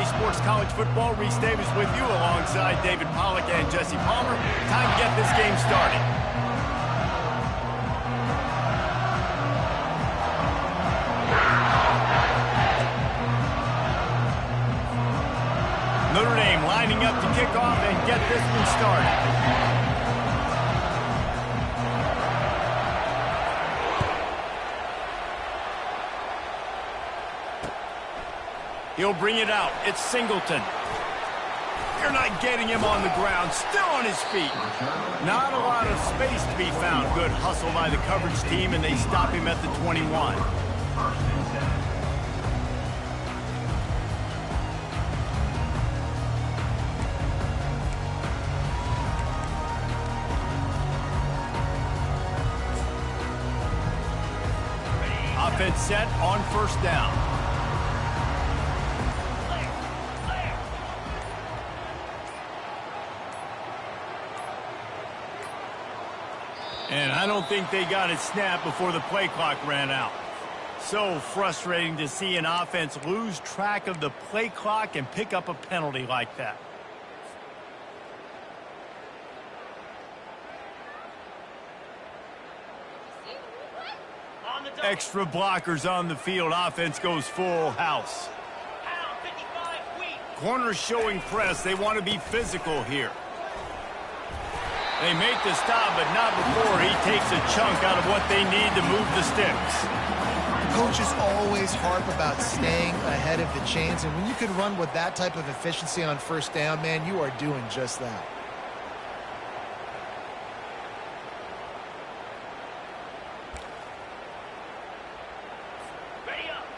Sports College Football. Reese Davis with you alongside David Pollack and Jesse Palmer. Time to get this game started. Notre Dame lining up to kick off and get this one started. He'll bring it out. It's Singleton. You're not getting him on the ground. Still on his feet. Not a lot of space to be found. Good hustle by the coverage team, and they stop him at the 21. Offense set on first down. And I don't think they got it snapped before the play clock ran out. So frustrating to see an offense lose track of the play clock and pick up a penalty like that. Extra blockers on the field. Offense goes full house. Corners showing press. They want to be physical here. They make the stop, but not before he takes a chunk out of what they need to move the sticks. Coaches always harp about staying ahead of the chains, and when you can run with that type of efficiency on first down, man, you are doing just that.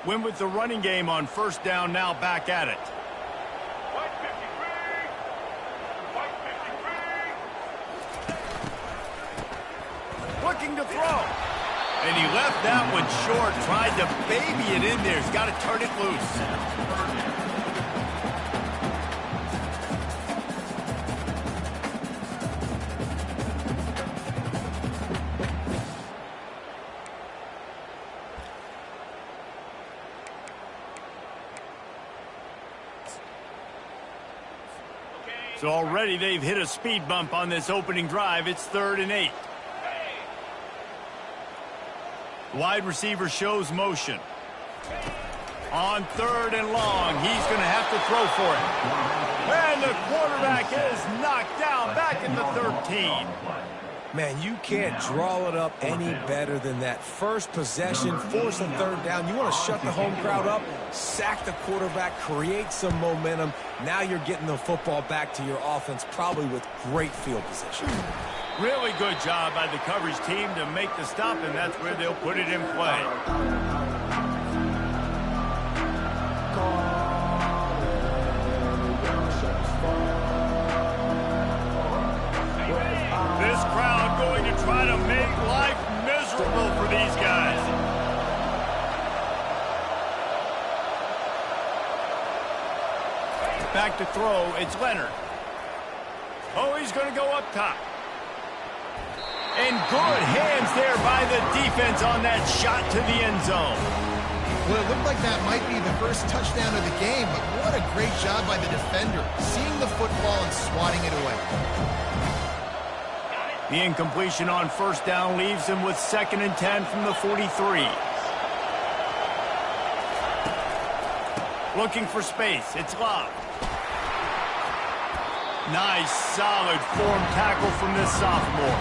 Win with the running game on first down, now back at it. Looking to throw. And he left that one short. Tried to baby it in there. He's got to turn it loose. So already they've hit a speed bump on this opening drive. It's 3rd and 8. Wide receiver shows motion. On 3rd and long, he's going to have to throw for it. And the quarterback is knocked down back in the 13. Man, you can't draw it up any better than that. First possession, force a 3rd down. You want to shut the home crowd up, sack the quarterback, create some momentum. Now you're getting the football back to your offense, probably with great field position. Really good job by the coverage team to make the stop, and that's where they'll put it in play. This crowd going to try to make life miserable for these guys. Back to throw, it's Leonard. Oh, he's going to go up top. And good hands there by the defense on that shot to the end zone. Well, it looked like that might be the first touchdown of the game, but what a great job by the defender, seeing the football and swatting it away. The incompletion on first down leaves him with 2nd and 10 from the 43. Looking for space. It's Love. Nice, solid form tackle from this sophomore.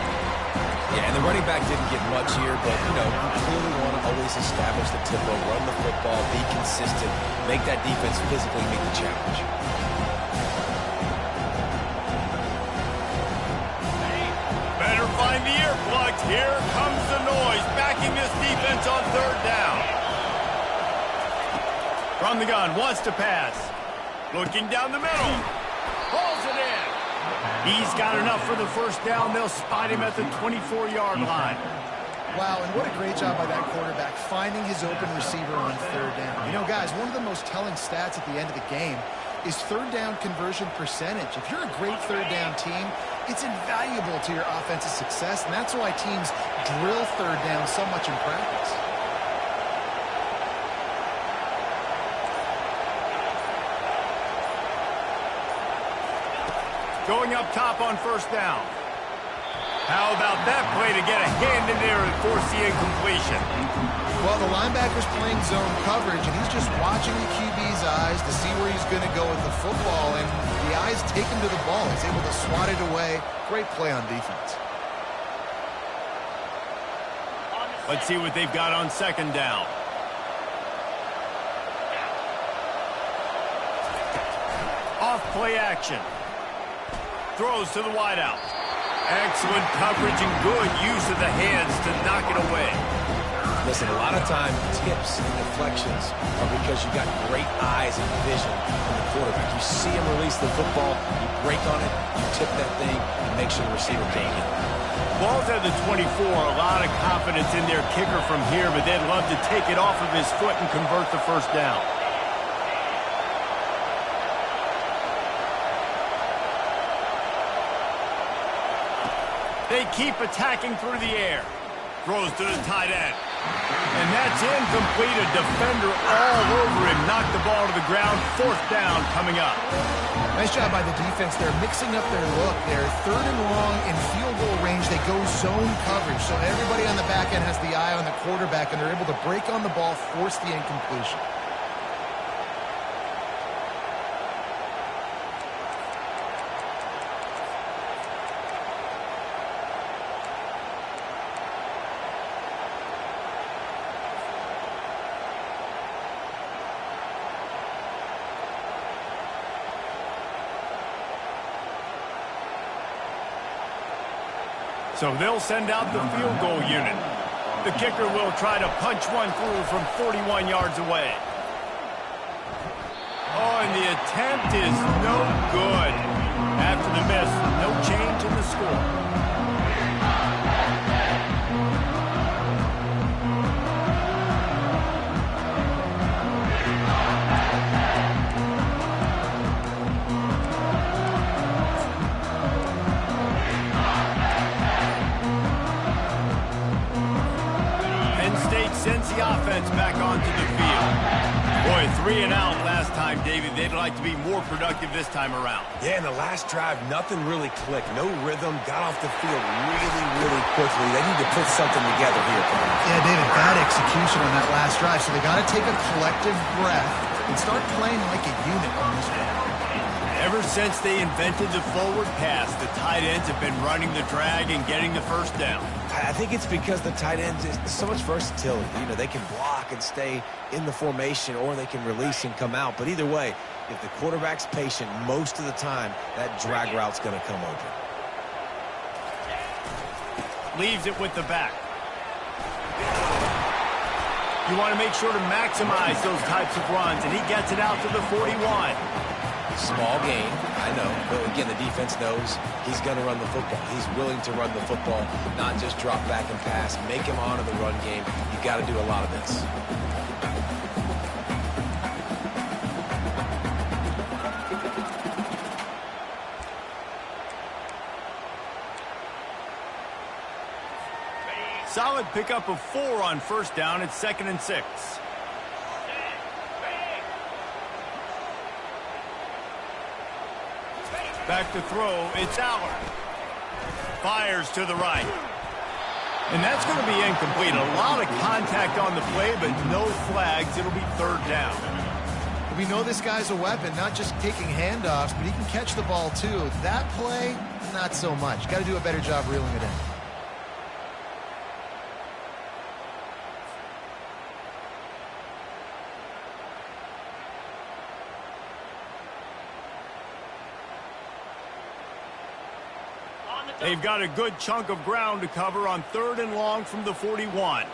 Yeah, and the running back didn't get much here, but, you know, you clearly want to always establish the tempo, run the football, be consistent, make that defense physically meet the challenge. Better find the earplugs. Here comes the noise, backing this defense on 3rd down. From the gun, wants to pass. Looking down the middle. Pulls it in. He's got enough for the first down. They'll spot him at the 24-yard line. Wow, and what a great job by that quarterback finding his open receiver on 3rd down. You know, guys, one of the most telling stats at the end of the game is 3rd down conversion percentage. If you're a great 3rd down team, it's invaluable to your offensive success, and that's why teams drill 3rd down so much in practice. Going up top on first down. How about that play to get a hand in there and force the incompletion? Well, the linebacker's playing zone coverage, and he's just watching the QB's eyes to see where he's going to go with the football, and the eyes take him to the ball. He's able to swat it away. Great play on defense. Let's see what they've got on second down. Off play action. Throws to the wideout. Excellent coverage and good use of the hands to knock it away. Listen, a lot of time, tips and deflections are because you got great eyes and vision from the quarterback. You see him release the football, you break on it, you tip that thing, and make sure the receiver can't get it. Ball's at the 24, a lot of confidence in their kicker from here, but they'd love to take it off of his foot and convert the first down. They keep attacking through the air. Throws to the tight end. And that's incomplete. A defender all over him. Knocked the ball to the ground. Fourth down coming up. Nice job by the defense. They're mixing up their look. They're third and long in field goal range. They go zone coverage. So everybody on the back end has the eye on the quarterback, and they're able to break on the ball, force the incompletion. So they'll send out the field goal unit. The kicker will try to punch one through from 41 yards away. Oh, and the attempt is no good. After the miss, no change in the score. Sends the offense back onto the field. Boy, 3 and out last time, David. They'd like to be more productive this time around. Yeah, in the last drive, nothing really clicked. No rhythm, got off the field really quickly. They need to put something together here, Paul. Yeah, David, bad execution on that last drive, so they got to take a collective breath and start playing like a unit on this one. Ever since they invented the forward pass, the tight ends have been running the drag and getting the first down. I think it's because the tight ends is so much versatility. You know, they can block and stay in the formation, or they can release and come out. But either way, if the quarterback's patient most of the time, that drag route's going to come open. Leaves it with the back. You want to make sure to maximize those types of runs, and he gets it out to the 41. Small gain, I know. But again, the defense knows he's going to run the football. He's willing to run the football, not just drop back and pass. Make him honor the run game. You got to do a lot of this. Solid pickup of 4 on first down. It's 2nd and 6. Back to throw, it's Allard. Fires to the right. And that's going to be incomplete. A lot of contact on the play, but no flags. It'll be 3rd down. We know this guy's a weapon, not just taking handoffs, but he can catch the ball too. That play, not so much. Got to do a better job reeling it in. They've got a good chunk of ground to cover on 3rd and long from the 41.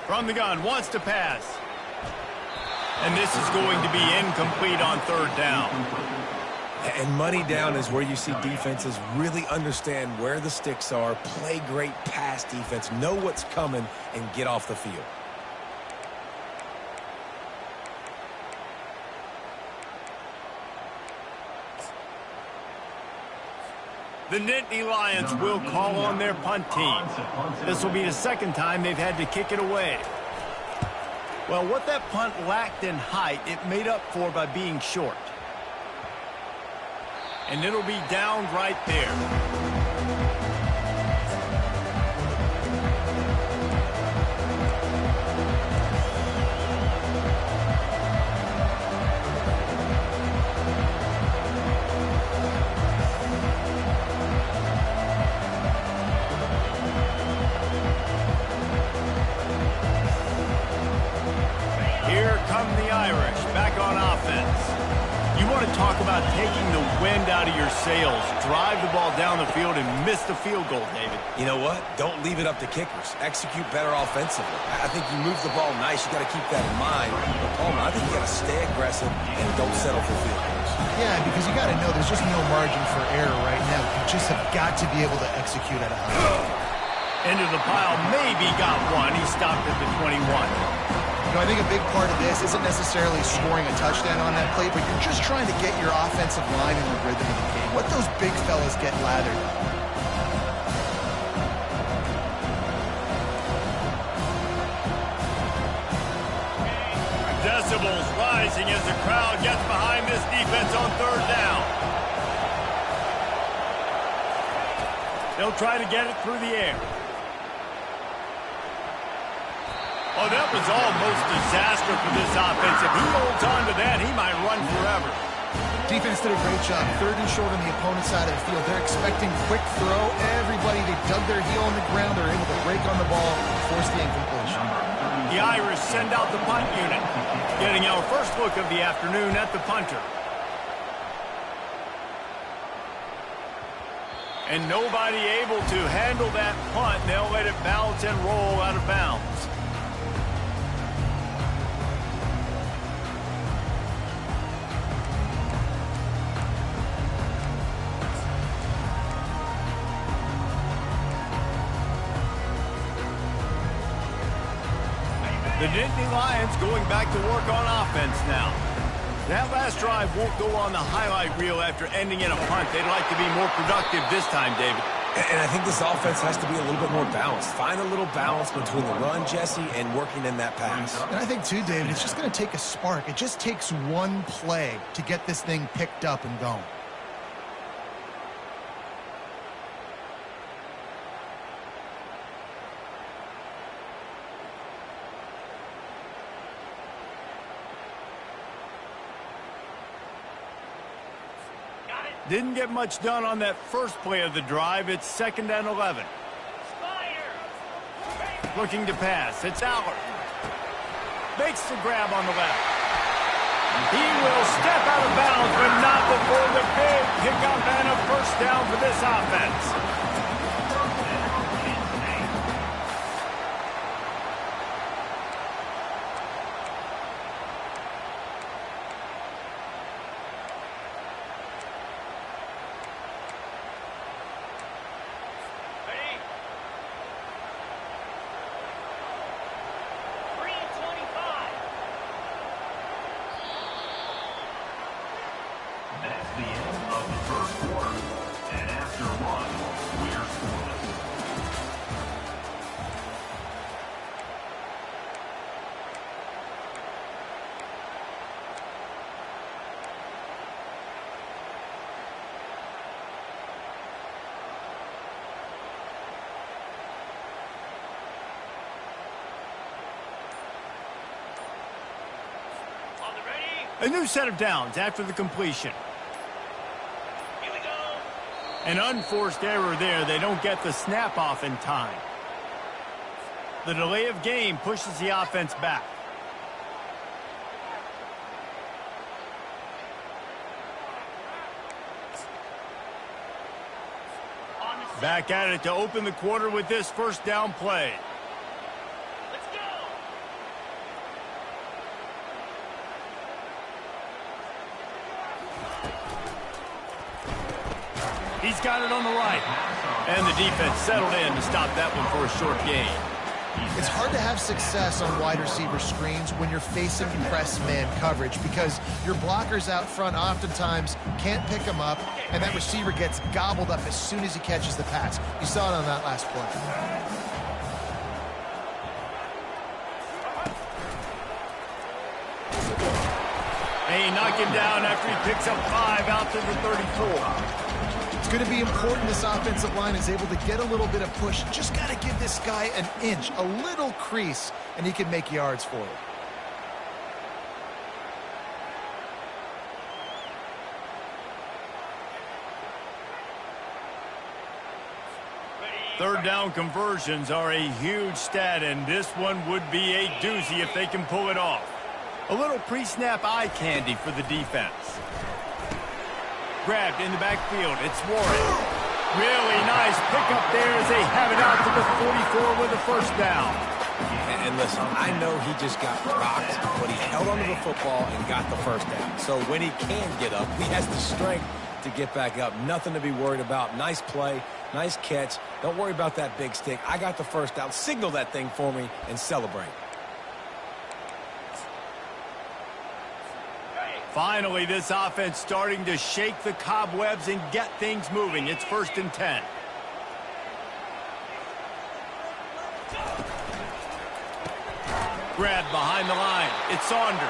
From the gun, wants to pass. And this is going to be incomplete on 3rd down. And money down is where you see defenses really understand where the sticks are, play great pass defense, know what's coming, and get off the field. The Nittany Lions will call on their punt team. This will be the 2nd time they've had to kick it away. Well, what that punt lacked in height, it made up for by being short. And it'll be down right there. Talk about taking the wind out of your sails. Drive the ball down the field and miss the field goal, David. You know what? Don't leave it up to kickers. Execute better offensively. I think you move the ball nice. You got to keep that in mind. But Palmer, I think you got to stay aggressive and don't settle for field goals. Yeah, because you got to know there's just no margin for error right now. You just have got to be able to execute at a high level. Into the pile, maybe got one. He stopped at the 21. You know, I think a big part of this isn't necessarily scoring a touchdown on that play, but you're just trying to get your offensive line in the rhythm of the game. Let those big fellas get lathered up. Decibels rising as the crowd gets behind this defense on third down. They'll try to get it through the air. Oh, that was almost disaster for this offense. If he holds on to that, he might run forever. Defense did a great job. Third and short on the opponent's side of the field. They're expecting quick throw. Everybody, they dug their heel on the ground. They're able to break on the ball and force the incompletion. The Irish send out the punt unit. Getting our first look of the afternoon at the punter. And nobody able to handle that punt. They'll let it bounce and roll out of bounds. The Nittany Lions going back to work on offense now. That last drive won't go on the highlight reel after ending in a punt. They'd like to be more productive this time, David. And I think this offense has to be a little bit more balanced. Find a little balance between the run, Jesse, and working in that pass. And I think, too, David, it's just going to take a spark. It just takes one play to get this thing picked up and going. Didn't get much done on that first play of the drive. It's 2nd and 11. Looking to pass. It's Aller. Makes the grab on the left. He will step out of bounds, but not before the big pickup and a first down for this offense. A new set of downs after the completion. Here we go. An unforced error there. They don't get the snap off in time. The delay of game pushes the offense back. Back at it to open the quarter with this first down play. He's got it on the right. And the defense settled in to stop that one for a short gain. It's hard to have success on wide receiver screens when you're facing press man coverage because your blockers out front oftentimes can't pick them up, and that receiver gets gobbled up as soon as he catches the pass. You saw it on that last play. they knock him down after he picks up 5 out to the 34. It's going to be important this offensive line is able to get a little bit of push. Just got to give this guy an inch, a little crease, and he can make yards for it. Third down conversions are a huge stat, and this one would be a doozy if they can pull it off. A little pre-snap eye candy for the defense. Grabbed in the backfield. It's Warren. Really nice pickup there as they have it out to the 44 with a first down. And listen, I know he just got rocked, but he held onto the football and got the first down. So when he can get up, he has the strength to get back up. Nothing to be worried about. Nice play. Nice catch. Don't worry about that big stick. I got the first down. Signal that thing for me and celebrate. Finally, this offense starting to shake the cobwebs and get things moving. It's 1st and 10. Grabbed behind the line. It's Saunders.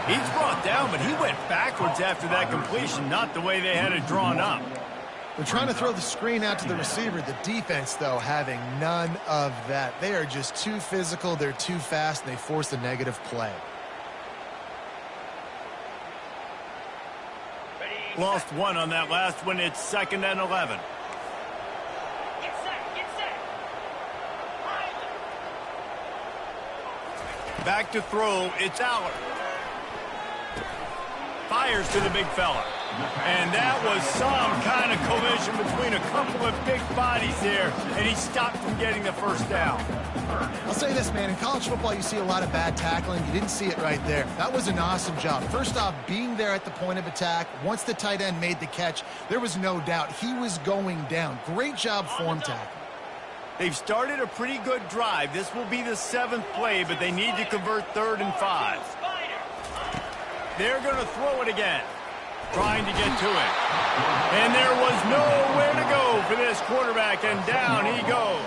He's brought down, but he went backwards after that completion, not the way they had it drawn up. They're trying to throw the screen out to the receiver. The defense, though, having none of that. They are just too physical. They're too fast, and they force a negative play. Lost one on that last one. It's 2nd and 11. Get set. Back to throw. It's Aller. Fires to the big fella. And that was some kind of collision between a couple of big bodies there, and he stopped from getting the first down. I'll say this, man. In college football, you see a lot of bad tackling. You didn't see it right there. That was an awesome job. First off, being there at the point of attack. Once the tight end made the catch, there was no doubt he was going down. Great job form tackle. They've started a pretty good drive. This will be the 7th play, but they need to convert 3rd and 5. They're going to throw it again. Trying to get to it. And there was nowhere to go for this quarterback, and down he goes.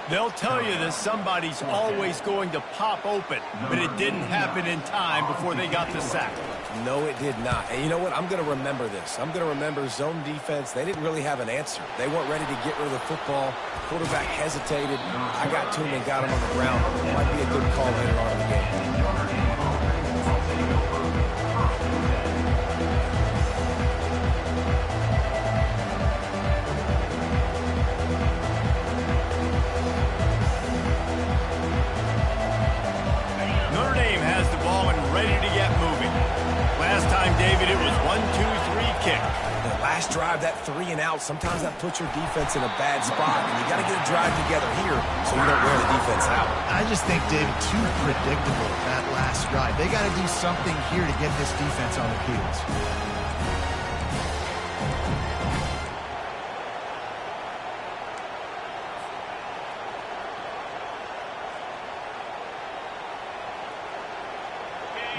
They'll tell you that somebody's always going to pop open, but it didn't happen in time before they got the sack. No, it did not. And you know what? I'm going to remember this. I'm going to remember zone defense. They didn't really have an answer. They weren't ready to get rid of the football. Quarterback hesitated. I got to him and got him on the ground. It might be a good call later on in the game. David, it was 1-2-3 kick. The last drive, that 3 and out, sometimes that puts your defense in a bad spot, and you got to get a drive together here so you don't wear the defense out. I just think, David, too predictable that last drive. They got to do something here to get this defense on their heels.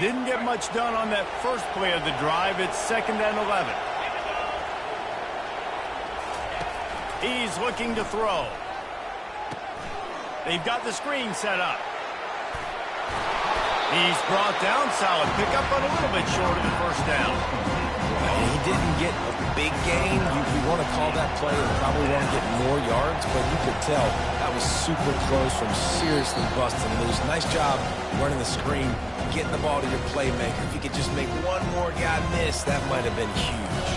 Didn't get much done on that first play of the drive. It's 2nd and 11. He's looking to throw. They've got the screen set up. He's brought down. Solid pickup, but a little bit short of the first down. He didn't get a big gain. You want to call that play and probably want to get more yards, but you could tell that was super close from seriously busting loose. Nice job running the screen, getting the ball to your playmaker. If you could just make one more guy miss, that might have been huge.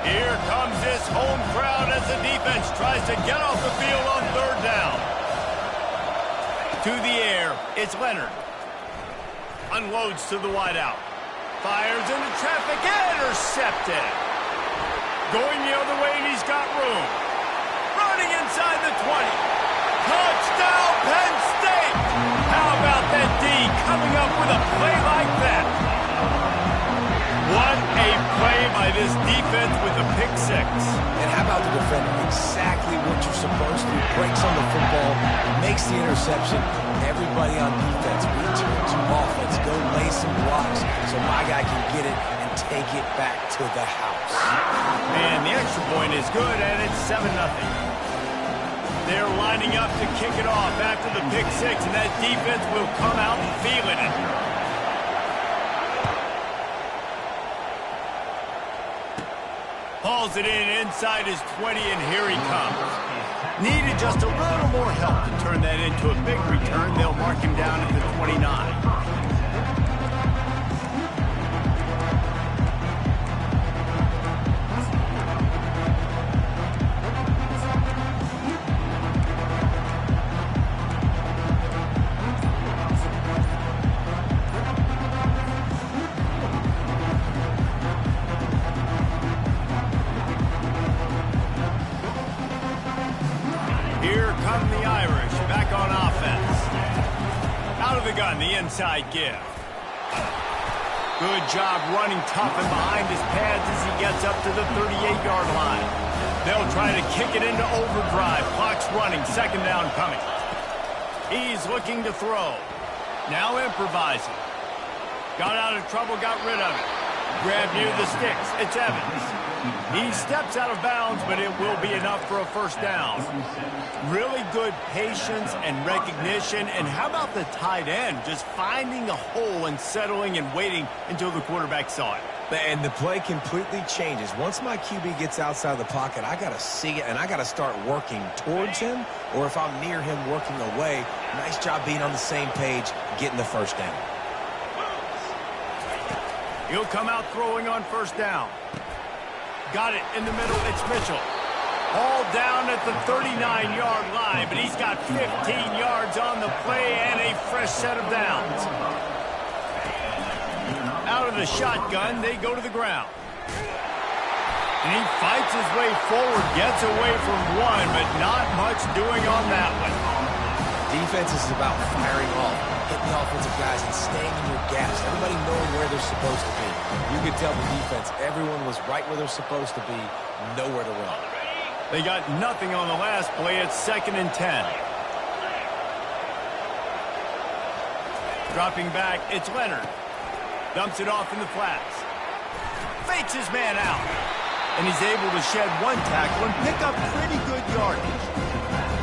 Here comes this home crowd as the defense tries to get off the field on 3rd down. To the air, it's Leonard. Unloads to the wideout. Fires into traffic, intercepted. Going the other way, and he's got room. Running inside the 20. Touchdown, Penn State! How about that D coming up with a play like that? What a play by this defense with the pick 6. And how about the defender? Exactly what you're supposed to. Breaks on the football, makes the interception. Everybody on defense, return to offense. Go lay some blocks so my guy can get it and take it back to the house. And the extra point is good, and it's 7-0. They're lining up to kick it off after the pick six, and that defense will come out feeling it. Hauls it in inside his 20, and here he comes. Needed just a little more help to turn that into a big return. They'll mark him down at the 29. Here come the Irish, back on offense. Out of the gun, the inside give. Good job running tough and behind his pads as he gets up to the 38-yard line. They'll try to kick it into overdrive. Clock's running, second down coming. He's looking to throw. Now improvising. Got out of trouble, got rid of it. Grab near the sticks. It's Evans. He steps out of bounds, but it will be enough for a first down. Really good patience and recognition. And how about the tight end? Just finding a hole and settling and waiting until the quarterback saw it. And the play completely changes. Once my QB gets outside of the pocket, I got to see it, and I got to start working towards him, or if I'm near him, working away. Nice job being on the same page, getting the first down. He'll come out throwing on first down. Got it in the middle. It's Mitchell. All down at the 39-yard line, but he's got 15 yards on the play and a fresh set of downs. Out of the shotgun, they go to the ground. And he fights his way forward, gets away from one, but not much doing on that one. Defense is about firing off, hitting the offensive guys, and staying in your gaps. Everybody knowing where they're supposed to be. You could tell the defense, everyone was right where they're supposed to be, nowhere to run. They got nothing on the last play. It's 2nd and 10. Dropping back, it's Leonard. Dumps it off in the flats. Fakes his man out. And he's able to shed one tackle and pick up pretty good yardage.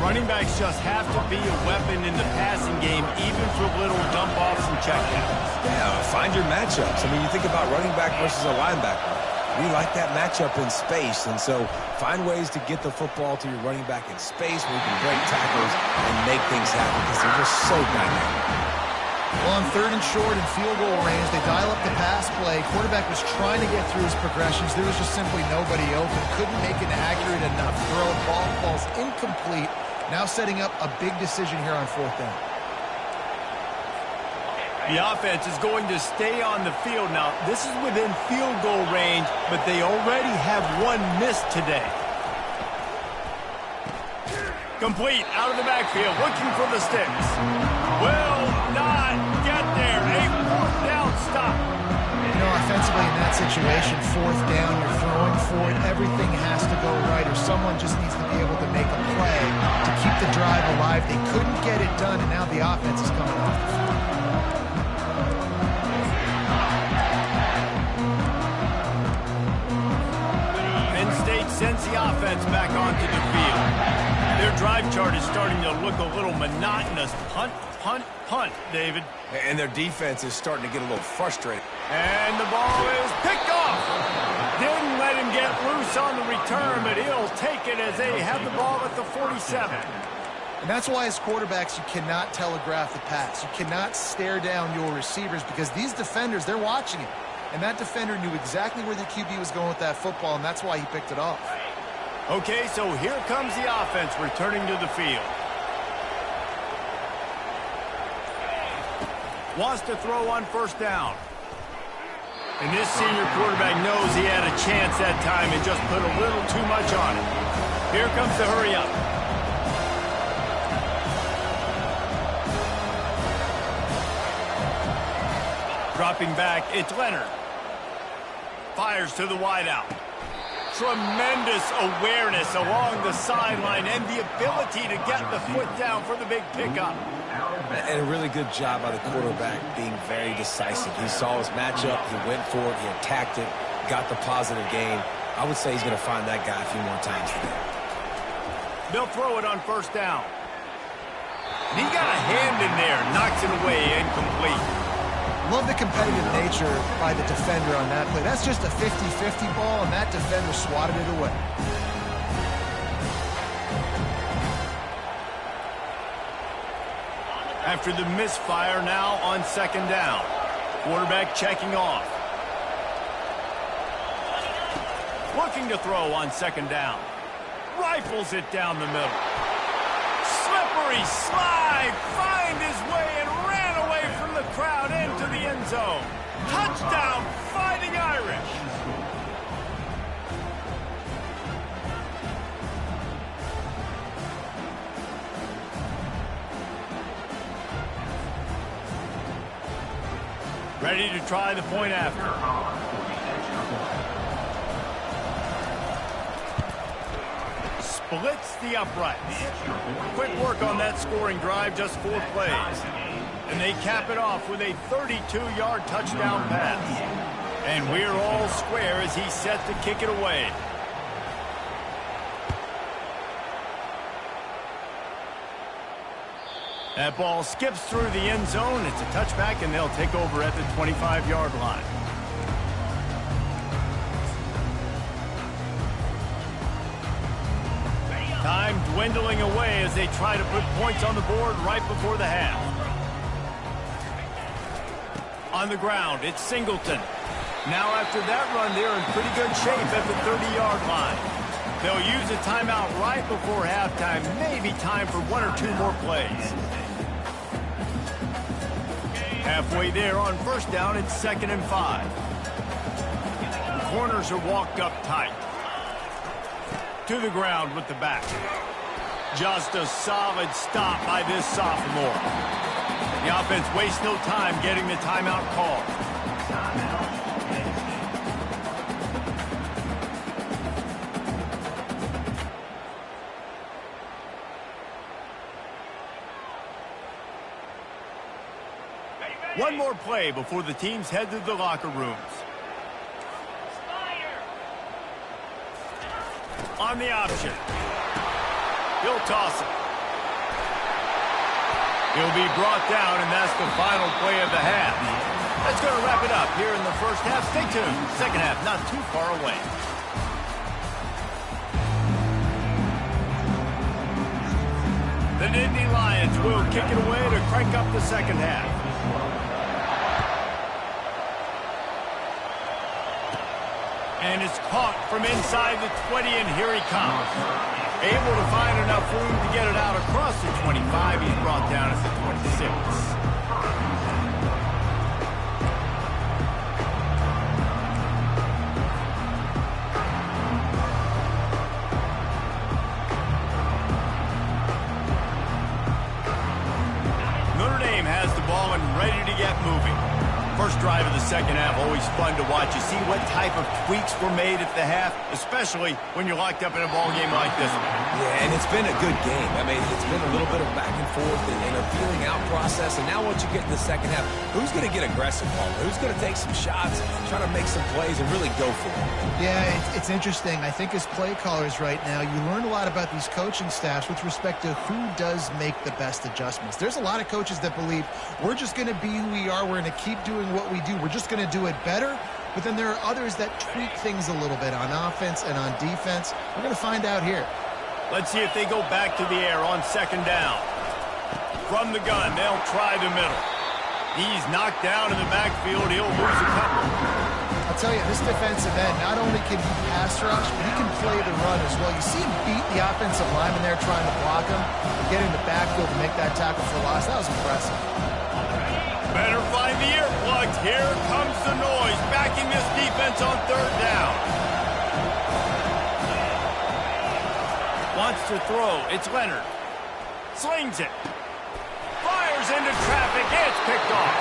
Running backs just have to be a weapon in the passing game, even for little dump-offs and checkdowns. Yeah, find your matchups. I mean, you think about running back versus a linebacker. We like that matchup in space, and so find ways to get the football to your running back in space where you can break tackles and make things happen because they're just so dynamic. Well, on 3rd and short and field goal range, they dial up the pass play. Quarterback was trying to get through his progressions. There was just simply nobody open. Couldn't make an accurate enough throw. Ball falls incomplete. Now setting up a big decision here on 4th down. The offense is going to stay on the field now. This is within field goal range, but they already have one miss today. Complete out of the backfield, looking for the sticks. Will not get there. A 4th down stop. You know, offensively in that situation, 4th down, you're throwing for it. Everything has to go right, or someone just needs to be able to make a play to keep the drive alive. They couldn't get it done, and now the offense is coming off the field. Sends the offense back onto the field. Their drive chart is starting to look a little monotonous. Punt, punt, punt, David. And their defense is starting to get a little frustrated. And the ball is picked off. Didn't let him get loose on the return, but he'll take it as they have the ball at the 47. And that's why as quarterbacks you cannot telegraph the pass. You cannot stare down your receivers because these defenders, they're watching it. And that defender knew exactly where the QB was going with that football, and that's why he picked it off. Okay, so here comes the offense returning to the field. Wants to throw on 1st down. And this senior quarterback knows he had a chance that time and just put a little too much on it. Here comes the hurry up. Dropping back, it's Leonard. Fires to the wideout. Tremendous awareness along the sideline and the ability to get the foot down for the big pickup. And a really good job by the quarterback being very decisive. He saw his matchup, he went for it, he attacked it, got the positive gain. I would say he's going to find that guy a few more times today. They'll throw it on first down. And he got a hand in there, knocks it away, incomplete. Love the competitive nature by the defender on that play. That's just a 50-50 ball, and that defender swatted it away. After the misfire, now on second down. Quarterback checking off. Looking to throw on second down. Rifles it down the middle. Slippery slide. Find his way and ran away from the crowd into the end zone. Touchdown, Fighting Irish. Ready to try the point after. Splits the uprights. Quick work on that scoring drive, just 4 plays. And they cap it off with a 32-yard touchdown pass. And we're all square as he's set to kick it away. That ball skips through the end zone. It's a touchback, and they'll take over at the 25-yard line. Time dwindling away as they try to put points on the board right before the half. On the ground, it's Singleton. Now after that run, they're in pretty good shape at the 30-yard line. They'll use a timeout right before halftime. Maybe time for 1 or 2 more plays. Halfway there on first down, it's 2nd and 5. Corners are walked up tight. To the ground with the back. Just a solid stop by this sophomore. The offense wastes no time getting the timeout call. One more play before the teams head to the locker rooms. On the option. He'll toss it. He'll be brought down, and that's the final play of the half. That's going to wrap it up here in the first half. Stay tuned. Second half not too far away. The Nittany Lions will kick it away to crank up the second half. And it's caught from inside the 20, and here he comes. Able to find enough room to get it out across the 25. He's brought down at the 26. Notre Dame has the ball and ready to get moving. First drive of the second half, always fun to watch. You see what type of tweaks were made at the half, especially when you're locked up in a ball game like this one. Yeah, and it's been a good game. I mean, it's been a little bit of back and forth and a feeling out process. And now once you get in the second half, who's going to get aggressive, Paul? Who's going to take some shots, try to make some plays, and really go for it? Yeah, it's interesting. I think as play callers right now, you learn a lot about these coaching staffs with respect to who does make the best adjustments. There's a lot of coaches that believe we're just going to be who we are. We're going to keep doing what we do. We're just going to do it better. But then there are others that tweak things a little bit on offense and on defense. We're going to find out here. Let's see if they go back to the air on second down. From the gun, they'll try the middle. He's knocked down in the backfield. He'll lose a couple. I'll tell you, this defensive end, not only can he pass rush, but he can play the run as well. You see him beat the offensive lineman there trying to block him, get in the backfield to make that tackle for loss. That was impressive. Better find the earplugs. Here comes the noise, backing this defense on third down. Wants to throw. It's Leonard. Slings it. Fires into traffic. It's picked off.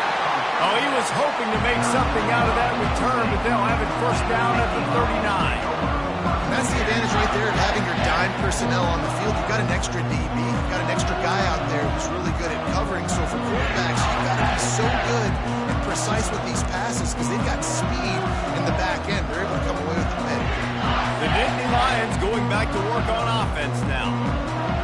Oh, he was hoping to make something out of that return, but they'll have it first down at the 39. And that's the advantage right there of having your dime personnel on the field. You've got an extra DB. You've got an extra guy out there who's really good at covering. So for quarterbacks, you've got to be so good and precise with these passes because they've got speed in the back end. They're able to come away with the pick. The Nittany Lions going back to work on offense now.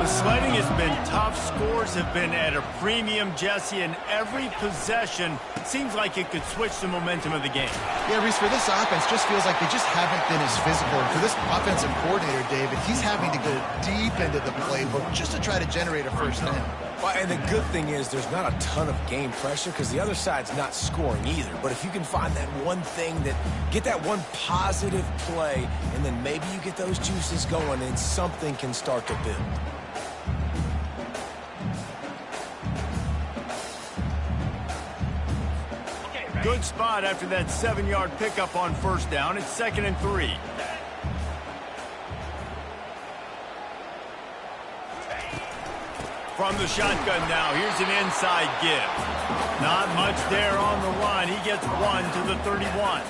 The sledding has been tough. Scores have been at a premium, Jesse, and every possession seems like it could switch the momentum of the game. Yeah, Reese, for this offense, just feels like they just haven't been as physical. And for this offensive coordinator, David, he's having to go deep into the playbook just to try to generate a first down. Well, and the good thing is there's not a ton of game pressure because the other side's not scoring either. But if you can find that one thing, get that one positive play, and then maybe you get those juices going and something can start to build. Good spot after that 7-yard pickup on first down. It's 2nd and 3. From the shotgun now, here's an inside give. Not much there on the run. He gets 1 to the 31.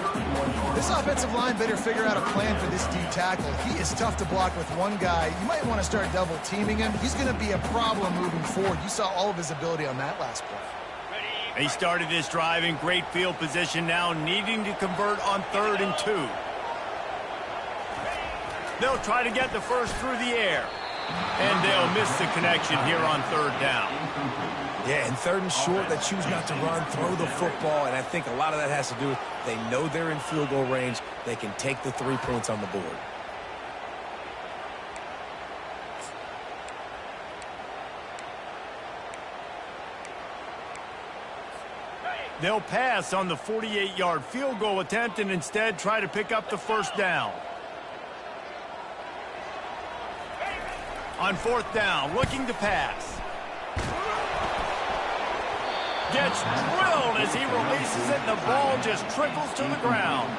This offensive line better figure out a plan for this D tackle. He is tough to block with one guy. You might want to start double teaming him. He's going to be a problem moving forward. You saw all of his ability on that last play. He started this drive in great field position now, needing to convert on 3rd and 2. They'll try to get the first through the air. And they'll miss the connection here on 3rd down. Yeah, and 3rd and short, they choose not to run, throw the football, and I think a lot of that has to do with they know they're in field goal range. They can take the 3 points on the board. They'll pass on the 48-yard field goal attempt and instead try to pick up the first down. On 4th down, looking to pass. Gets drilled as he releases it, and the ball just trickles to the ground.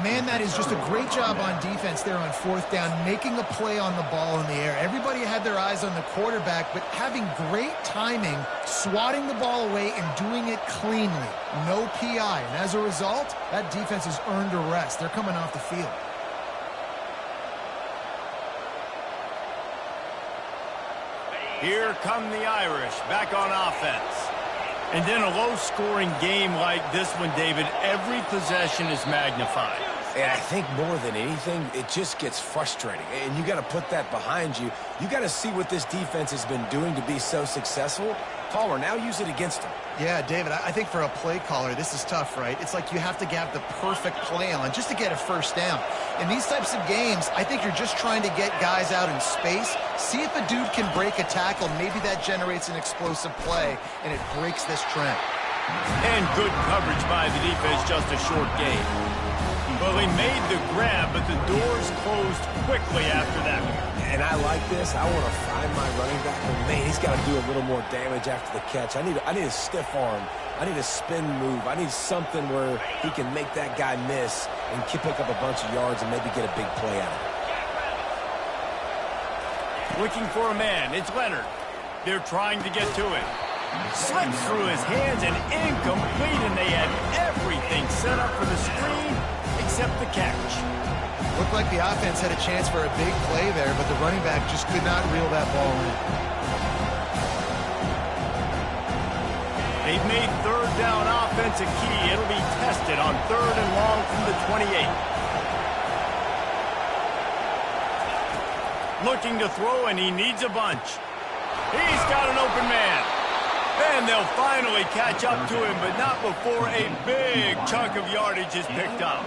Man, that is just a great job on defense there on 4th down, making a play on the ball in the air. Everybody had their eyes on the quarterback, but having great timing, swatting the ball away, and doing it cleanly. No PI, and as a result, that defense has earned a rest. They're coming off the field. Here come the Irish, back on offense. And in a low-scoring game like this one, David, every possession is magnified. And I think more than anything, it just gets frustrating. And you got to put that behind you. You got to see what this defense has been doing to be so successful. Palmer, now use it against them. Yeah, David, I think for a play caller, this is tough, right? It's like you have to have the perfect play on just to get a first down. In these types of games, I think you're just trying to get guys out in space, see if a dude can break a tackle. Maybe that generates an explosive play, and it breaks this trend. And good coverage by the defense, just a short gain. Well, he made the grab, but the doors closed quickly after that. And I like this. I want to find my running back. But man, he's got to do a little more damage after the catch. I need a stiff arm. I need a spin move. I need something where he can make that guy miss and pick up a bunch of yards and maybe get a big play out of it. Looking for a man. It's Leonard. They're trying to get to him. Slips through his hands and incomplete, and they had everything set up for the screen except the catch. Looked like the offense had a chance for a big play there, but the running back just could not reel that ball in. They've made 3rd down offense a key. It'll be tested on 3rd and long from the 28. Looking to throw, and he needs a bunch. He's got an open man. And they'll finally catch up to him, but not before a big chunk of yardage is picked up.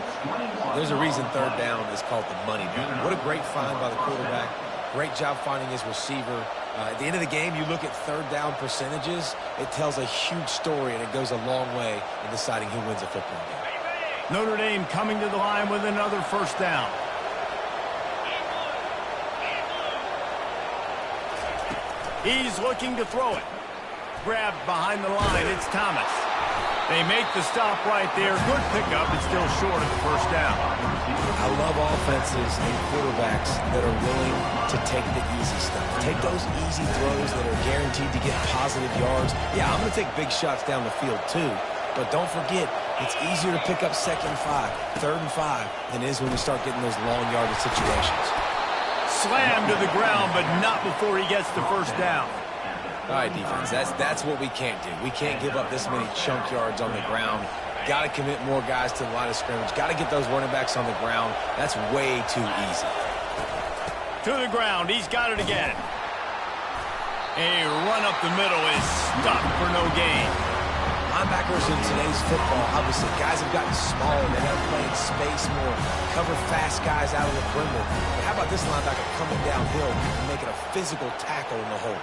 There's a reason 3rd down is called the money down. What a great find by the quarterback. Great job finding his receiver. At the end of the game, you look at 3rd down percentages. It tells a huge story, and it goes a long way in deciding who wins a football game. Notre Dame coming to the line with another first down. He's looking to throw it. Grabbed behind the line. It's Thomas. They make the stop right there. Good pickup. It's still short of the first down. I love offenses and quarterbacks that are willing to take the easy stuff. Take those easy throws that are guaranteed to get positive yards. Yeah, I'm going to take big shots down the field too. But don't forget, it's easier to pick up 2nd and 5, 3rd and 5 than it is when you start getting those long yardage situations. Slammed to the ground, but not before he gets the first down. All right, defense, that's what we can't do. We can't give up this many chunk yards on the ground. Got to commit more guys to the line of scrimmage. Got to get those running backs on the ground. That's way too easy. To the ground. He's got it again. A run up the middle is stopped for no gain. Linebackers in today's football, obviously, guys have gotten smaller. They got to play in space more, cover fast guys out of the perimeter. But how about this linebacker coming downhill and making a physical tackle in the hole?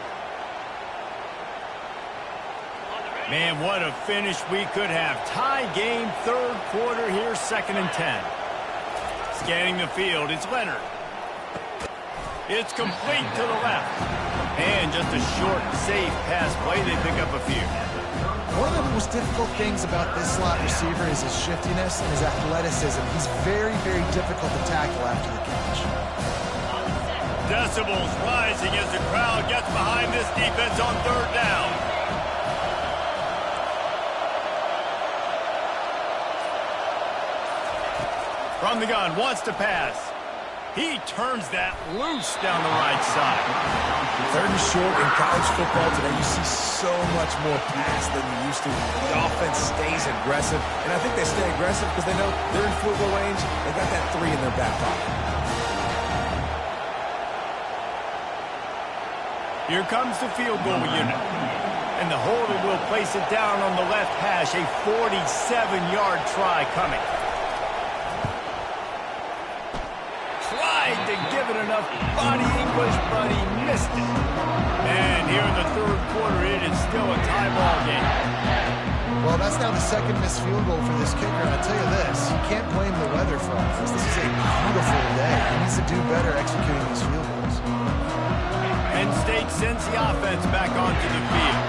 Man, what a finish we could have. Tie game, third quarter here, 2nd and 10. Scanning the field, it's Leonard. It's complete to the left. And just a short, safe pass play. They pick up a few. One of the most difficult things about this slot receiver is his shiftiness and his athleticism. He's very, very difficult to tackle after the catch. Decibels rising as the crowd gets behind this defense on 3rd down. From the gun, wants to pass. He turns that loose down the right side. 3rd and short in college football today, you see so much more pass than you used to. The offense stays aggressive, and I think they stay aggressive because they know they're in field goal range. They got that 3 in their back pocket. Here comes the field goal unit. And the holder will place it down on the left hash. A 47-yard try coming. Tried to give it enough body English, but he missed it. And here in the 3rd quarter, it is still a tie ball game. Well, that's now the 2nd missed field goal for this kicker, and I'll tell you this, you can't blame the weather for all this. This is a beautiful day. He needs to do better executing these field goals. Penn State sends the offense back onto the field.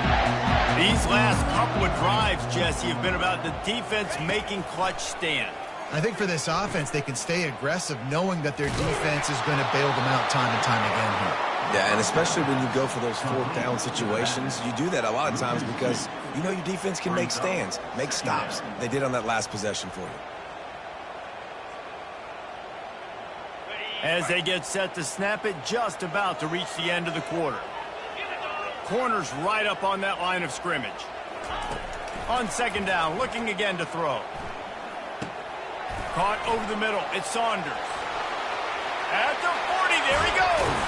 These last couple of drives, Jesse, have been about the defense making clutch stand. I think for this offense, they can stay aggressive knowing that their defense is going to bail them out time and time again here. Yeah, and especially when you go for those 4th down situations, you do that a lot of times because you know your defense can make stands, make stops. They did on that last possession for you. As they get set to snap it, just about to reach the end of the quarter. Corners right up on that line of scrimmage. On 2nd down, looking again to throw. Caught over the middle. It's Saunders. At the 40, there he goes.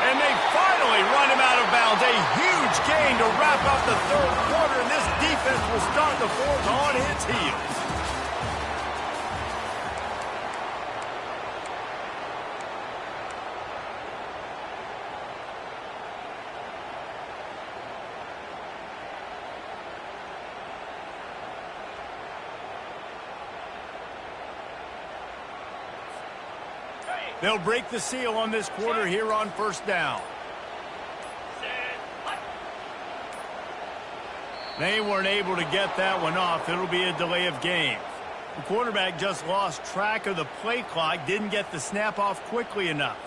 And they finally run him out of bounds. A huge gain to wrap up the 3rd quarter, and this defense will start the 4th on its heels. They'll break the seal on this quarter here on 1st down. They weren't able to get that one off. It'll be a delay of game. The quarterback just lost track of the play clock, didn't get the snap off quickly enough.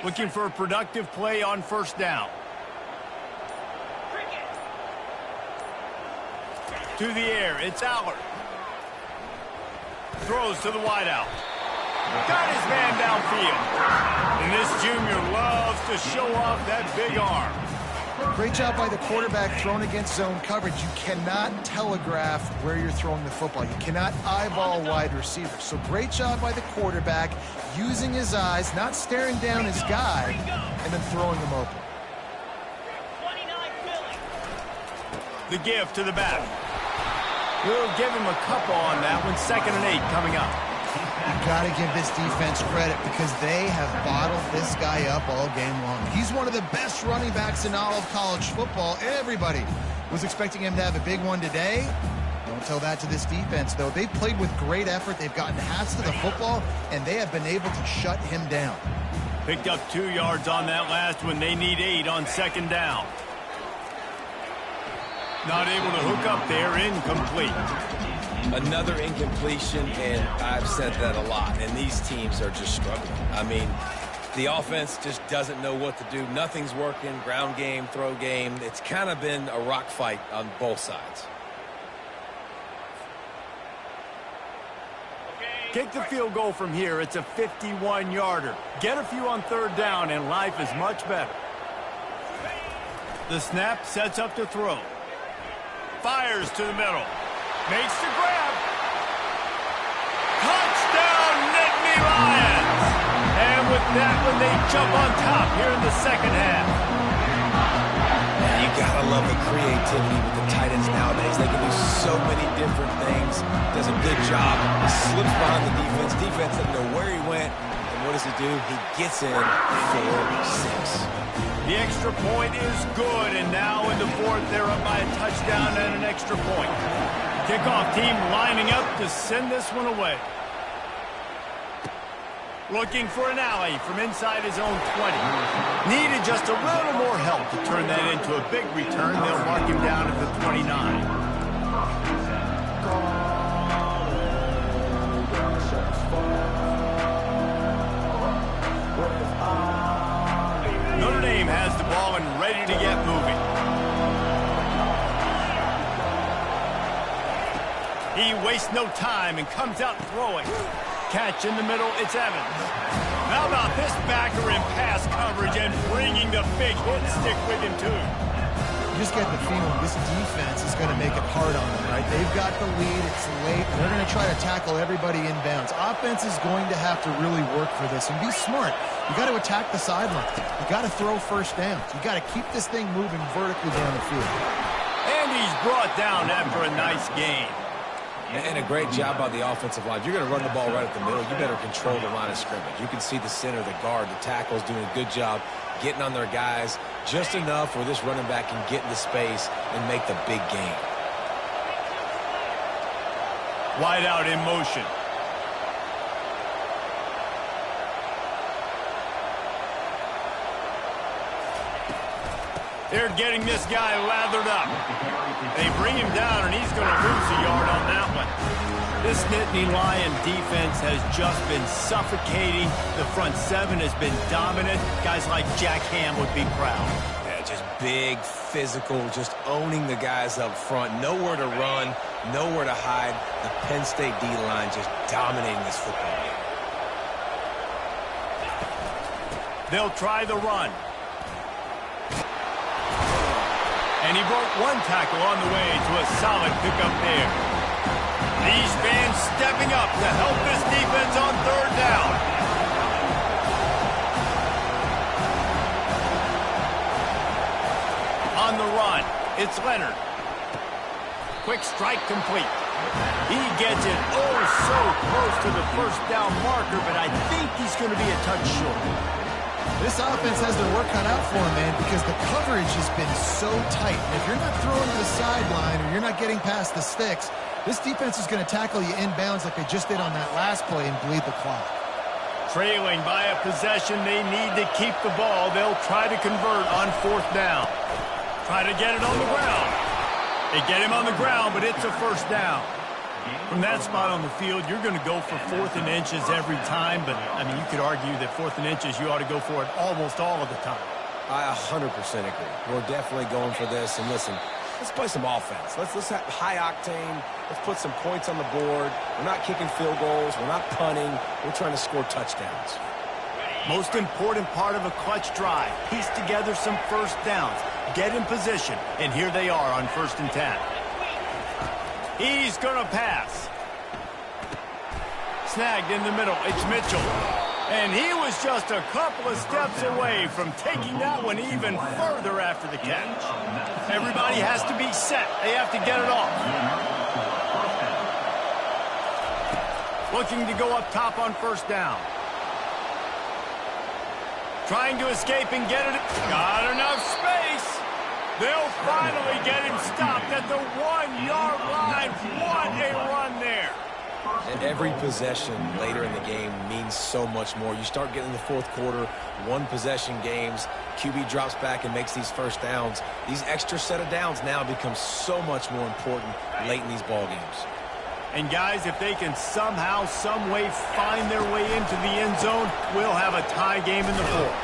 Looking for a productive play on 1st down. To the air, it's Allard. Throws to the wideout. Got his man downfield. And this junior loves to show off that big arm. Great job by the quarterback thrown against zone coverage. You cannot telegraph where you're throwing the football. You cannot eyeball wide receivers. So great job by the quarterback using his eyes, not staring down his guy, and then throwing him open. The give to the back. We'll give him a couple on that one. 2nd and 8 coming up. You've got to give this defense credit because they have bottled this guy up all game long. He's one of the best running backs in all of college football. Everybody was expecting him to have a big one today. Don't tell that to this defense, though. They played with great effort. They've gotten hats to the football, and they have been able to shut him down. Picked up 2 yards on that last one. They need 8 on 2nd down. Not able to hook up there, incomplete. Another incompletion, and I've said that a lot, and these teams are just struggling. I mean, the offense just doesn't know what to do. Nothing's working, ground game, throw game. It's kind of been a rock fight on both sides. Okay, Kick the field goal from here. It's a 51-yarder. Get a few on third down, and life is much better. The snap sets up to throw. Fires to the middle. Makes the grab. Touchdown, Nittany Lions! And with that one, they jump on top here in the second half. You gotta love the creativity with the tight ends nowadays. They can do so many different things. Does a good job. He slips behind the defense. Defense doesn't know where he went. And what does he do? He gets in for 6. The extra point is good, and now in the fourth, they're up by a touchdown and an extra point. Kickoff team lining up to send this one away. Looking for an alley from inside his own 20. Needed just a little more help to turn that into a big return. They'll mark him down at the 29. Notre Dame has the ball and ready to get moving. He wastes no time and comes out throwing. Catch in the middle, it's Evans. How about this backer in pass coverage and bringing the big hit stick with him, too? You just get the feeling this defense is going to make it hard on them, right? They've got the lead, it's late, and they're going to try to tackle everybody inbounds. Offense is going to have to really work for this and be smart. You got to attack the sideline. You got to throw first downs. You got to keep this thing moving vertically down the field. And he's brought down after a nice game. And a great job by the offensive line. You're going to run the ball right at the middle. You better control the line of scrimmage. You can see the center, the guard, the tackles doing a good job getting on their guys just enough where this running back can get into space and make the big gain. Wide out in motion. They're getting this guy lathered up. They bring him down, and he's going to lose a yard on that one. This Nittany Lion defense has just been suffocating. The front seven has been dominant. Guys like Jack Ham would be proud. Yeah, just big, physical, just owning the guys up front. Nowhere to run, nowhere to hide. The Penn State D-line just dominating this football game. They'll try the run. And he broke one tackle on the way to a solid pickup there. These fans stepping up to help this defense on third down. On the run, it's Leonard. Quick strike complete. He gets it oh so close to the first down marker, but I think he's going to be a touch short. This offense has their work cut out for them, man, because the coverage has been so tight. And if you're not throwing to the sideline or you're not getting past the sticks, this defense is going to tackle you inbounds like they just did on that last play and bleed the clock. Trailing by a possession, they need to keep the ball. They'll try to convert on fourth down. Try to get it on the ground. They get him on the ground, but it's a first down. From that spot on the field, you're going to go for 4th and inches every time, but, I mean, you could argue that 4th and inches, you ought to go for it almost all of the time. I 100% agree. We're definitely going for this, and listen, let's play some offense. Let's have high octane. Let's put some points on the board. We're not kicking field goals. We're not punting. We're trying to score touchdowns. Most important part of a clutch drive, piece together some first downs, get in position, and here they are on 1st and 10. He's going to pass. Snagged in the middle. It's Mitchell. And he was just a couple of steps away from taking that one even further after the catch. Everybody has to be set. They have to get it off. Looking to go up top on 1st down. Trying to escape and get it. Got enough space. They'll finally get him stopped at the 1-yard line. What a run there. And every possession later in the game means so much more. You start getting in the fourth quarter, one-possession games, QB drops back and makes these first downs. These extra set of downs now become so much more important late in these ball games. And, guys, if they can somehow, some way find their way into the end zone, we'll have a tie game in the fourth.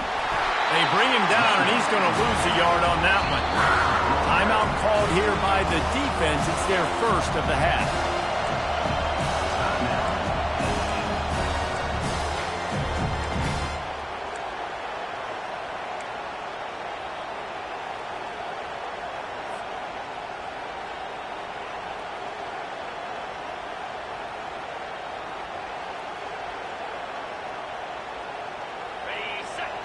They bring him down, and he's going to lose a yard on that one. Timeout called here by the defense. It's their first of the half.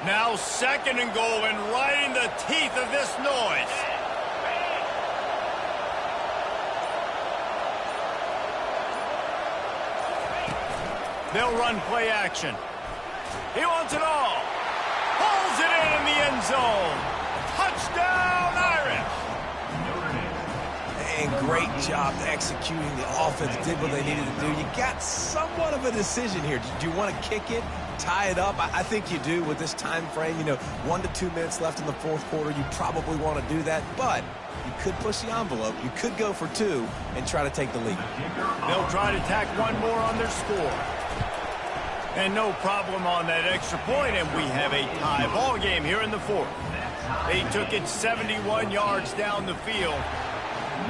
Now 2nd and goal, and right in the teeth of this noise. They'll run play action. He wants it all. Pulls it in the end zone. Touchdown, Irish. And great job executing. The offense did what they needed to do. You got somewhat of a decision here. Do you want to kick it, tie it up? I think you do with this time frame. 1 to 2 minutes left in the 4th quarter. You probably want to do that, but you could push the envelope. You could go for 2 and try to take the lead. They'll try to tack one more on their score. And no problem on that extra point, and we have a tie ball game here in the 4th. They took it 71 yards down the field,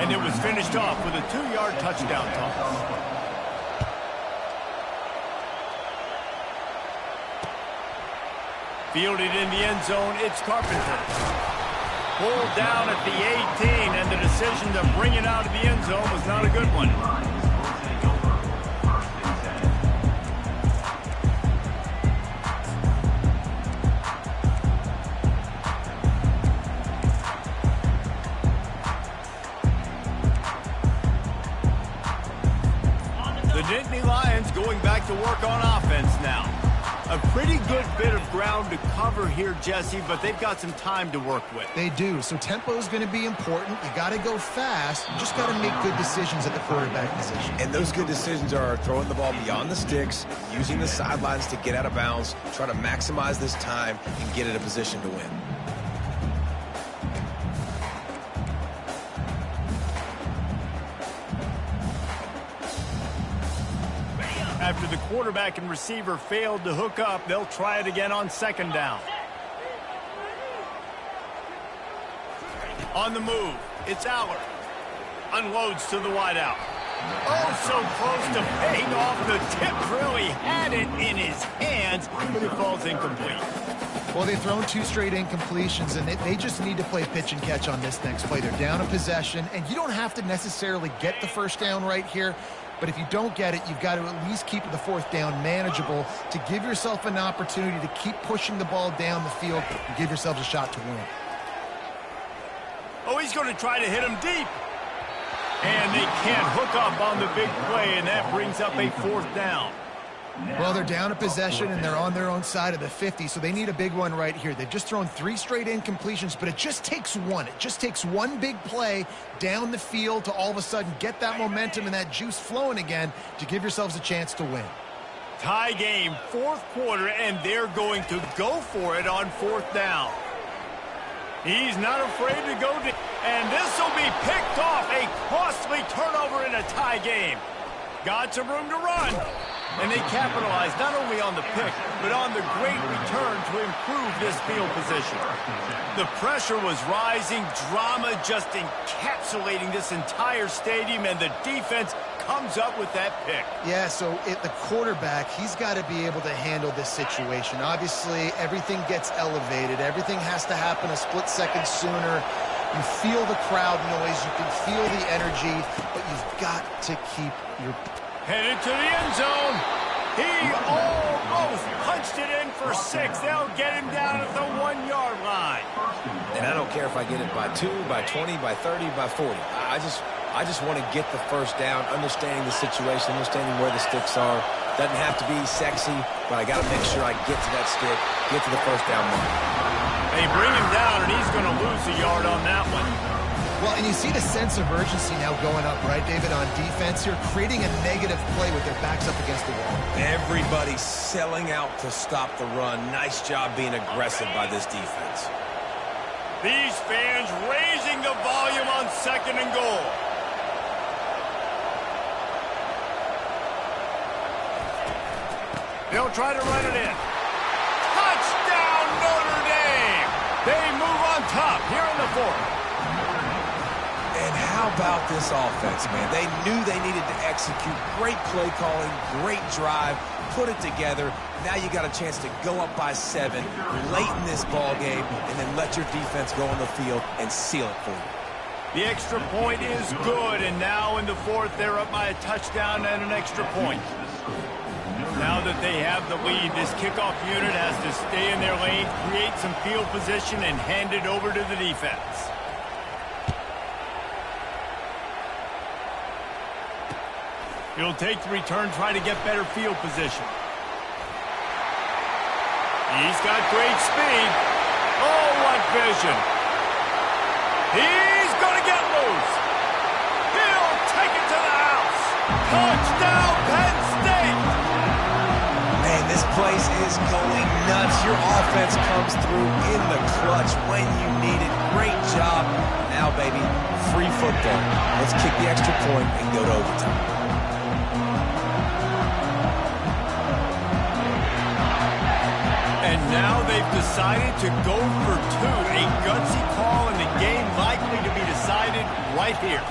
and it was finished off with a 2-yard touchdown toss. Fielded in the end zone, it's Carpenter. Pulled down at the 18, and the decision to bring it out of the end zone was not a good one. Going back to work on offense now. A pretty good bit of ground to cover here, Jesse, but they've got some time to work with. They do, so tempo is going to be important. You got to go fast. You just got to make good decisions at the quarterback position. And those good decisions are throwing the ball beyond the sticks, using the sidelines to get out of bounds, try to maximize this time and get in a position to win. After the quarterback and receiver failed to hook up, they'll try it again on 2nd down. On the move, it's Aller. Unloads to the wideout. Oh, so close to paying off. The tip really had it in his hands, but it falls incomplete. Well, they've thrown 2 straight incompletions, and they just need to play pitch and catch on this next play. They're down a possession, and you don't have to necessarily get the 1st down right here. But if you don't get it, you've got to at least keep the 4th down manageable to give yourself an opportunity to keep pushing the ball down the field and give yourselves a shot to win. Oh, he's going to try to hit him deep. And they can't hook up on the big play, and that brings up a 4th down. Well, they're down a possession, and they're on their own side of the 50, so they need a big one right here. They've just thrown 3 straight incompletions, but it just takes one. It just takes one big play down the field to all of a sudden get that momentum and that juice flowing again to give yourselves a chance to win. Tie game, 4th quarter, and they're going to go for it on 4th down. He's not afraid to go deep, and this will be picked off. A costly turnover in a tie game. Got some room to run. And they capitalized not only on the pick, but on the great return to improve this field position. The pressure was rising, drama just encapsulating this entire stadium, and the defense comes up with that pick. Yeah, so the quarterback, he's got to be able to handle this situation. Obviously, everything gets elevated. Everything has to happen a split second sooner. You feel the crowd noise. You can feel the energy, but you've got to keep your... Headed to the end zone. He almost punched it in for 6. They'll get him down at the 1-yard line. And I don't care if I get it by 2, by 20, by 30, by 40. I just want to get the 1st down, understanding the situation, understanding where the sticks are. Doesn't have to be sexy, but I got to make sure I get to that stick, get to the 1st down mark. They bring him down, and he's going to lose a yard on that one. Well, and you see the sense of urgency now going up, right, David, on defense here, creating a negative play with their backs up against the wall. Everybody's selling out to stop the run. Nice job being aggressive by this defense. These fans raising the volume on 2nd and goal. They'll try to run it in. Touchdown, Notre Dame! They move on top here in the 4th. And how about this offense, man? They knew they needed to execute. Great play calling, great drive, put it together. Now you got a chance to go up by 7 late in this ball game and then let your defense go on the field and seal it for you. The extra point is good, and now in the 4th, they're up by a touchdown and an extra point. Now that they have the lead, this kickoff unit has to stay in their lane, create some field position, and hand it over to the defense. He'll take the return, try to get better field position. He's got great speed. Oh, what vision. He's going to get loose. He'll take it to the house. Touchdown, Penn State. Man, this place is going nuts. Your offense comes through in the clutch when you need it. Great job. Now, baby, free football. Let's kick the extra point and go to overtime. And now they've decided to go for two. A gutsy call, and the game likely to be decided right here.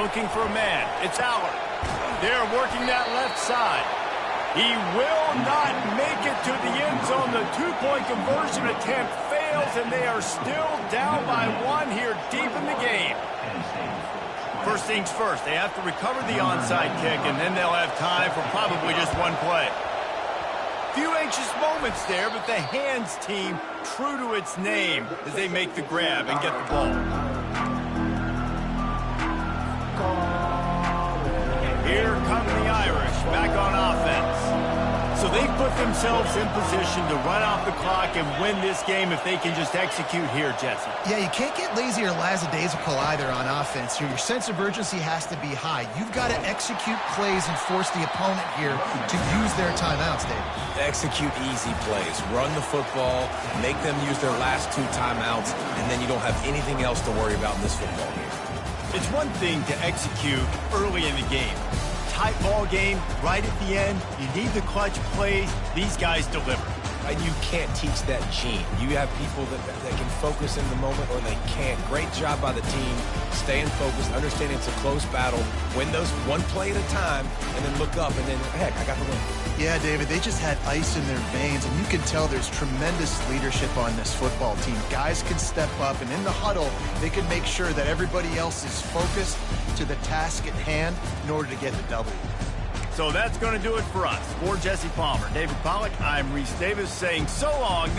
Looking for a man. It's Allard. They're working that left side. He will not make it to the end zone. The two-point conversion attempt fails, and they are still down by one here deep in the game. First things first, they have to recover the onside kick, and then they'll have time for probably just one play. Few anxious moments there, but the hands team true to its name as they make the grab and get the ball. Here come the Irish back on offense. So they put themselves in position to run off the clock and win this game if they can just execute here, Jesse. Yeah, you can't get lazy or lackadaisical either on offense here. Your sense of urgency has to be high. You've got to execute plays and force the opponent here to use their timeouts, David. Execute easy plays. Run the football. Make them use their last two timeouts, and then you don't have anything else to worry about in this football game. It's one thing to execute early in the game. Tight ball game, right at the end. You need the clutch plays. These guys deliver. And you can't teach that gene. You have people that can focus in the moment or they can't. Great job by the team, staying focused, understanding it's a close battle, win those one play at a time, and then look up, and then, heck, I got the win. Yeah, David, they just had ice in their veins, and you can tell there's tremendous leadership on this football team. Guys can step up, and in the huddle, they can make sure that everybody else is focused to the task at hand in order to get the W. So that's going to do it for us. For Jesse Palmer, David Pollack, I'm Reese Davis saying so long.